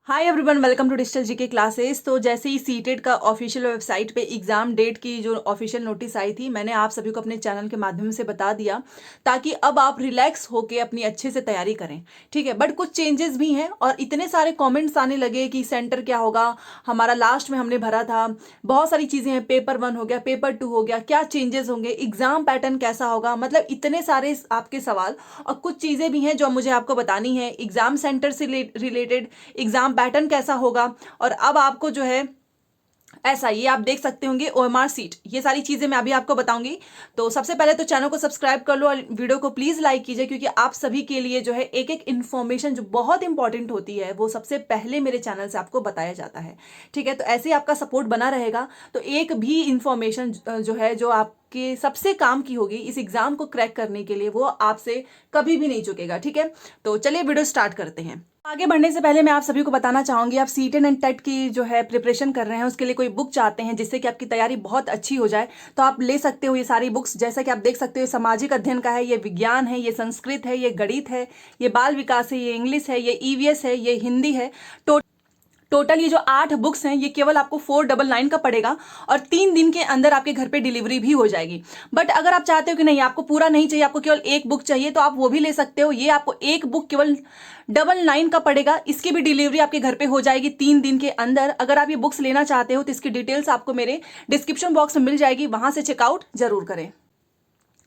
Hi everyone, welcome to digital GK classes. तो जैसे ही सीटेट का ऑफिशियल वेबसाइट पे एग्जाम डेट की जो ऑफिशियल नोटिस आई थी, मैंने आप सभी को अपने चैनल के माध्यम से बता दिया ताकि अब आप रिलैक्स होके अपनी अच्छे से तैयारी करें। ठीक है, बट कुछ चेंजेस भी हैं और इतने सारे कमेंट्स आने लगे कि सेंटर क्या होगा, हमारा लास्ट में हमने भरा था, बहुत सारी चीज़ें हैं, पेपर 1 हो गया, पेपर 2 हो गया, क्या चेंजेस होंगे, एग्जाम पैटर्न कैसा होगा, मतलब इतने सारे आपके सवाल। और कुछ चीज़ें भी हैं जो मुझे आपको बतानी है एग्जाम सेंटर से रिलेटेड, एग्जाम पैटर्न कैसा होगा। और अब आपको जो है ऐसा ये आप देख सकते होंगे ओएमआर सीट, ये सारी चीजें मैं अभी आपको बताऊंगी। तो सबसे पहले तो चैनल को सब्सक्राइब कर लो और वीडियो को प्लीज लाइक कीजिए, क्योंकि आप सभी के लिए जो है एक एक इन्फॉर्मेशन जो बहुत इंपॉर्टेंट होती है वो सबसे पहले मेरे चैनल से आपको बताया जाता है। ठीक है, तो ऐसे ही आपका सपोर्ट बना रहेगा तो एक भी इंफॉर्मेशन जो है जो आपके सबसे काम की होगी इस एग्जाम को क्रैक करने के लिए, वो आपसे कभी भी नहीं चुकेगा। ठीक है, तो चलिए वीडियो स्टार्ट करते हैं। आगे बढ़ने से पहले मैं आप सभी को बताना चाहूंगी, आप सीटेट एंड टेट की जो है प्रिपरेशन कर रहे हैं, उसके लिए कोई बुक चाहते हैं जिससे कि आपकी तैयारी बहुत अच्छी हो जाए, तो आप ले सकते हो ये सारी बुक्स। जैसा कि आप देख सकते हो, सामाजिक अध्ययन का है, ये विज्ञान है, ये संस्कृत है, ये गणित है, ये बाल विकास है, ये इंग्लिश है, ये ईवीएस है, ये हिंदी है। टोटल ये जो 8 बुक्स हैं ये केवल आपको 499 का पड़ेगा और 3 दिन के अंदर आपके घर पे डिलीवरी भी हो जाएगी। बट अगर आप चाहते हो कि नहीं, आपको पूरा नहीं चाहिए, आपको केवल एक बुक चाहिए, तो आप वो भी ले सकते हो। ये आपको एक बुक केवल 999 का पड़ेगा, इसकी भी डिलीवरी आपके घर पे हो जाएगी 3 दिन के अंदर। अगर आप ये बुक्स लेना चाहते हो तो इसकी डिटेल्स आपको मेरे डिस्क्रिप्शन बॉक्स में मिल जाएगी, वहां से चेकआउट जरूर करें।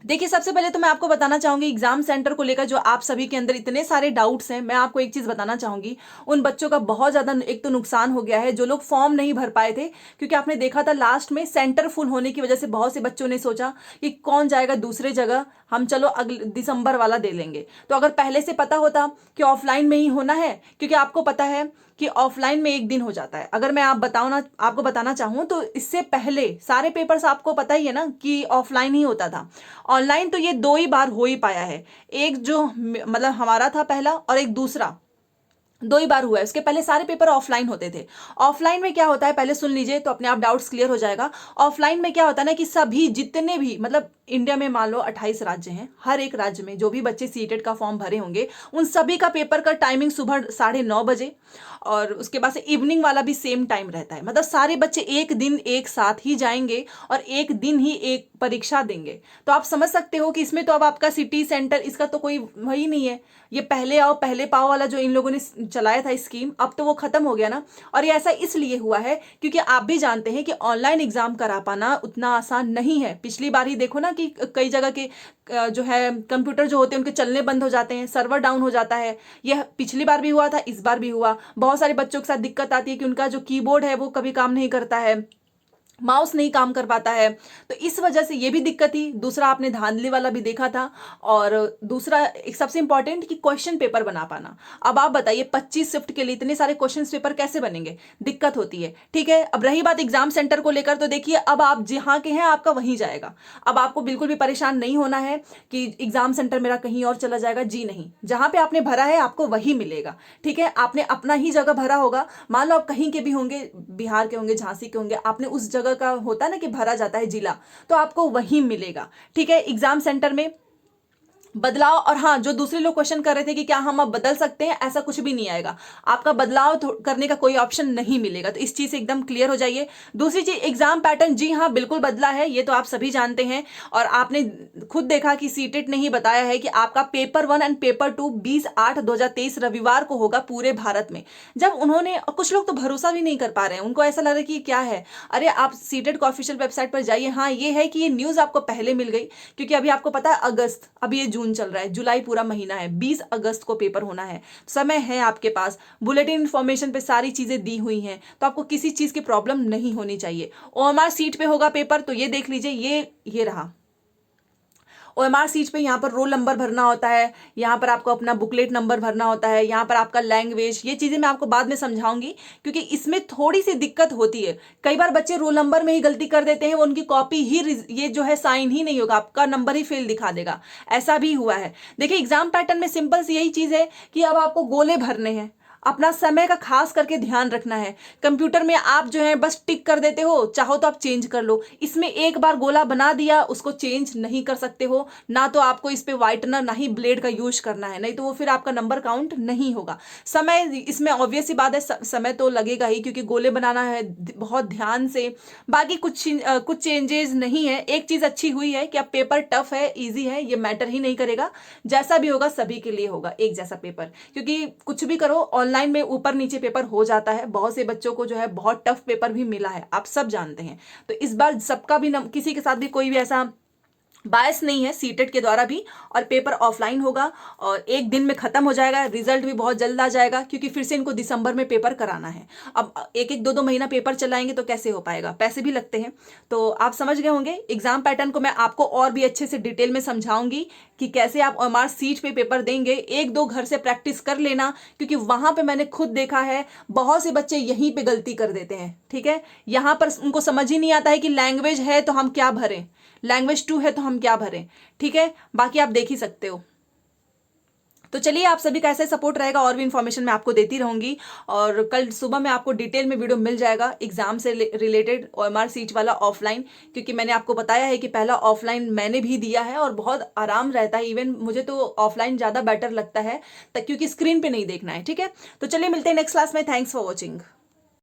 देखिए, सबसे पहले तो मैं आपको बताना चाहूंगी एग्जाम सेंटर को लेकर जो आप सभी के अंदर इतने सारे डाउट्स हैं, मैं आपको एक चीज बताना चाहूंगी। उन बच्चों का बहुत ज्यादा एक तो नुकसान हो गया है जो लोग फॉर्म नहीं भर पाए थे, क्योंकि आपने देखा था लास्ट में सेंटर फुल होने की वजह से बहुत से बच्चों ने सोचा कि कौन जाएगा दूसरे जगह, हम चलो अगले दिसंबर वाला दे लेंगे। तो अगर पहले से पता होता कि ऑफलाइन में ही होना है, क्योंकि आपको पता है कि ऑफलाइन में एक दिन हो जाता है। अगर मैं आपको बताना चाहूँ तो इससे पहले सारे पेपर्स आपको पता ही है ना कि ऑफलाइन ही होता था। ऑनलाइन तो ये 2 ही बार हो ही पाया है, एक जो मतलब हमारा था पहला और एक दूसरा, 2 ही बार हुआ है। उसके पहले सारे पेपर ऑफलाइन होते थे। ऑफलाइन में क्या होता है, पहले सुन लीजिए तो अपने आप डाउट्स क्लियर हो जाएगा। ऑफलाइन में क्या होता है ना कि सभी जितने भी मतलब इंडिया में मान लो 28 राज्य हैं, हर एक राज्य में जो भी बच्चे सीटेट का फॉर्म भरे होंगे उन सभी का पेपर का टाइमिंग सुबह 9:30 बजे, और उसके बाद से इवनिंग वाला भी सेम टाइम रहता है। मतलब सारे बच्चे एक दिन एक साथ ही जाएंगे और एक दिन ही एक परीक्षा देंगे। तो आप समझ सकते हो कि इसमें तो अब आपका सिटी सेंटर इसका तो कोई वही नहीं है। ये पहले आओ पहले पाओ वाला जो इन लोगों ने चलाया था स्कीम, अब तो वो खत्म हो गया ना। और ये ऐसा इसलिए हुआ है क्योंकि आप भी जानते हैं कि ऑनलाइन एग्जाम करा पाना उतना आसान नहीं है। पिछली बार ही देखो ना कि कई जगह के जो है कंप्यूटर जो होते हैं उनके चलने बंद हो जाते हैं, सर्वर डाउन हो जाता है। यह पिछली बार भी हुआ था, इस बार भी हुआ। बहुत सारे बच्चों के साथ दिक्कत आती है कि उनका जो कीबोर्ड है वो कभी काम नहीं करता है, माउस नहीं काम कर पाता है, तो इस वजह से ये भी दिक्कत थी। दूसरा आपने धांधली वाला भी देखा था। और दूसरा एक सबसे इंपॉर्टेंट कि क्वेश्चन पेपर बना पाना। अब आप बताइए 25 शिफ्ट के लिए इतने सारे क्वेश्चन पेपर कैसे बनेंगे, दिक्कत होती है। ठीक है, अब रही बात एग्जाम सेंटर को लेकर, तो देखिए अब आप जहां के हैं आपका वहीं जाएगा। अब आपको बिल्कुल भी परेशान नहीं होना है कि एग्जाम सेंटर मेरा कहीं और चला जाएगा, जी नहीं, जहां पे आपने भरा है आपको वही मिलेगा। ठीक है, आपने अपना ही जगह भरा होगा, मान लो आप कहीं के भी होंगे, बिहार के होंगे, झांसी के होंगे, आपने उस जगह का होता है ना कि भरा जाता है जिला, तो आपको वही मिलेगा। ठीक है, एग्जाम सेंटर में बदलाव। और हाँ, जो दूसरे लोग क्वेश्चन कर रहे थे कि क्या हम अब बदल सकते हैं, ऐसा कुछ भी नहीं आएगा। आपका बदलाव करने का कोई ऑप्शन नहीं मिलेगा, तो इस चीज से एकदम क्लियर हो जाइए। दूसरी चीज, एग्जाम पैटर्न, जी हाँ बिल्कुल बदला है, ये तो आप सभी जानते हैं। और आपने खुद देखा कि सीटेट ने ही बताया है कि आपका पेपर 1 एंड पेपर 2 20/8/2023 रविवार को होगा पूरे भारत में। जब उन्होंने, कुछ लोग तो भरोसा भी नहीं कर पा रहे हैं, उनको ऐसा लग रहा है कि क्या है। अरे आप सीटेट को ऑफिशियल वेबसाइट पर जाइए। हाँ, ये है कि ये न्यूज आपको पहले मिल गई, क्योंकि अभी आपको पता है अगस्त, अभी ये जून चल रहा है, जुलाई पूरा महीना है, 20 अगस्त को पेपर होना है, समय है आपके पास। बुलेटिन इन्फॉर्मेशन पे सारी चीजें दी हुई हैं, तो आपको किसी चीज की प्रॉब्लम नहीं होनी चाहिए। ओएमआर सीट पे होगा पेपर, तो ये देख लीजिए, ये रहा ओएमआर सीट पे। यहाँ पर रोल नंबर भरना होता है, यहाँ पर आपको अपना बुकलेट नंबर भरना होता है, यहाँ पर आपका लैंग्वेज, ये चीजें मैं आपको बाद में समझाऊंगी, क्योंकि इसमें थोड़ी सी दिक्कत होती है। कई बार बच्चे रोल नंबर में ही गलती कर देते हैं, वो उनकी कॉपी ही ये जो है साइन ही नहीं होगा, आपका नंबर ही फेल दिखा देगा। ऐसा भी हुआ है। देखिए, एग्जाम पैटर्न में सिंपल सी यही चीज है कि अब आपको गोले भरने हैं। अपना समय का खास करके ध्यान रखना है। कंप्यूटर में आप जो है बस टिक कर देते हो, चाहो तो आप चेंज कर लो। इसमें एक बार गोला बना दिया, उसको चेंज नहीं कर सकते हो। ना तो आपको इस पे व्हाइटनर ना ही ब्लेड का यूज करना है, नहीं तो वो फिर आपका नंबर काउंट नहीं होगा। समय इसमें ऑब्वियस सी बात है, समय तो लगेगा ही, क्योंकि गोले बनाना है बहुत ध्यान से। बाकी कुछ चेंजेस नहीं है। एक चीज अच्छी हुई है कि अब पेपर टफ है इजी है ये मैटर ही नहीं करेगा, जैसा भी होगा सभी के लिए होगा एक जैसा पेपर। क्योंकि कुछ भी करो ऑनलाइन में ऊपर नीचे पेपर हो जाता है। बहुत से बच्चों को जो है बहुत टफ पेपर भी मिला है, आप सब जानते हैं। तो इस बार सबका भी किसी के साथ भी कोई भी ऐसा बायस नहीं है सीटेट के द्वारा भी। और पेपर ऑफलाइन होगा और एक दिन में खत्म हो जाएगा, रिजल्ट भी बहुत जल्द आ जाएगा, क्योंकि फिर से इनको दिसंबर में पेपर कराना है। अब एक एक दो दो महीना पेपर चलाएंगे तो कैसे हो पाएगा, पैसे भी लगते हैं। तो आप समझ गए होंगे एग्जाम पैटर्न को। मैं आपको और भी अच्छे से डिटेल में समझाऊंगी कि कैसे आप ओएमआर सीट पे पेपर देंगे। एक दो घर से प्रैक्टिस कर लेना, क्योंकि वहां पे मैंने खुद देखा है बहुत से बच्चे यहीं पे गलती कर देते हैं। ठीक है, यहां पर उनको समझ ही नहीं आता है कि लैंग्वेज है तो हम क्या भरें, लैंग्वेज 2 है तो हम क्या भरें। ठीक है, बाकी आप देख ही सकते हो। तो चलिए, आप सभी का ऐसे सपोर्ट रहेगा, और भी इंफॉर्मेशन मैं आपको देती रहूंगी। और कल सुबह में आपको डिटेल में वीडियो मिल जाएगा एग्जाम से रिलेटेड, ओएमआर सीट वाला ऑफलाइन। क्योंकि मैंने आपको बताया है कि पहला ऑफलाइन मैंने भी दिया है और बहुत आराम रहता है। इवन मुझे तो ऑफलाइन ज्यादा बेटर लगता है, क्योंकि स्क्रीन पे नहीं देखना है। ठीक है, तो चलिए मिलते हैं नेक्स्ट क्लास में। Thanks for watching.